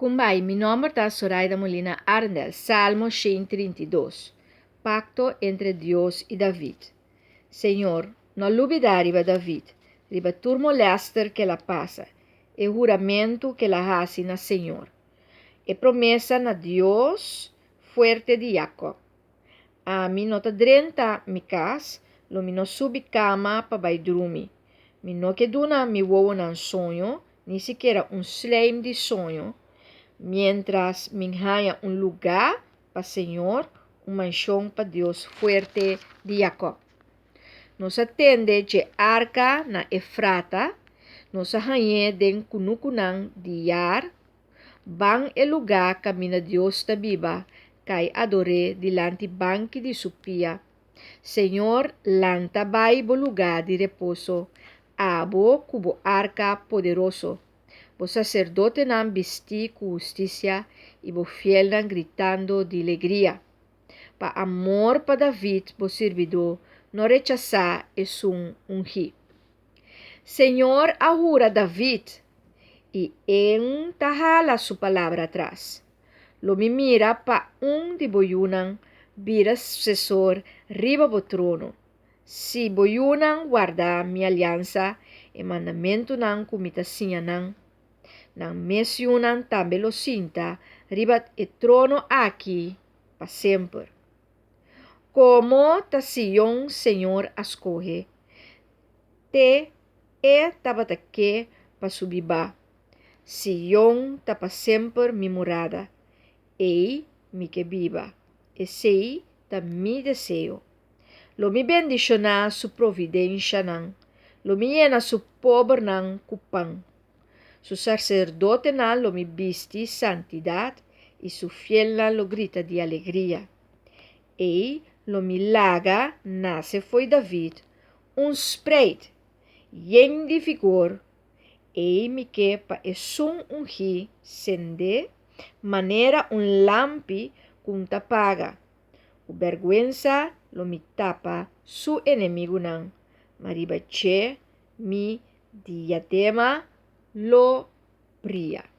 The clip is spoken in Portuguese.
Kumbai, mi nome está Zoraida Molina Arndel, Salmo 132. Pacto entre Deus e David. Senhor, não olvidar riba David, riba turmo lester que la passa, e juramento que la hace na Senhor, e promessa na Deus fuerte de Jacob. A mi nota drenta mi cas, lo mi no subi cama pa bai drumi. Mi no que duna mi wowo nan sonho, ni siquiera un slime de sonho, mientras me haya un lugar para Senhor, mansión para Deus fuerte de Jacob. Nos atende de arca na Efrata, nos hanye den kunukunan de Yar, bang e lugar camina Deus da biba, cai adore dilante banque de supia. Senhor, lanta bai bo lugar de repouso, abo cubo arca poderoso. O sacerdote nan vesti com justiça e o fiel nan gritando de alegria. Pa amor pa David, o servidor, não rechazar e sun ungi. Senhor ahura David e entahala su palavra atrás. Lo me mira pa de boyunan vira sucessor riba bo trono. Si boyunan guarda mi aliança e mandamento nan kumitasinha nan. Nang mencionan também lo cinta, ribat e trono aqui, para sempre. Como ta Sion, Senhor, ascorre, te e tabataque para subiba. Sion ta para sempre mi morada, ei mi que viva, e sei ta mi desejo. Lo mi bendiciona su providência nan, lo mi llena su pobre nan cupang. Su sacerdote nan lo mi visti santidad y su fiel nan lo grita de alegría. E lo mi laga nace foi David, un spreid, yen de vigor, e mi quepa e sun ungi sende, manera un lampi cum tapaga. O vergüenza lo mi tapa su enemigo nan, maribache mi diadema lo brilha.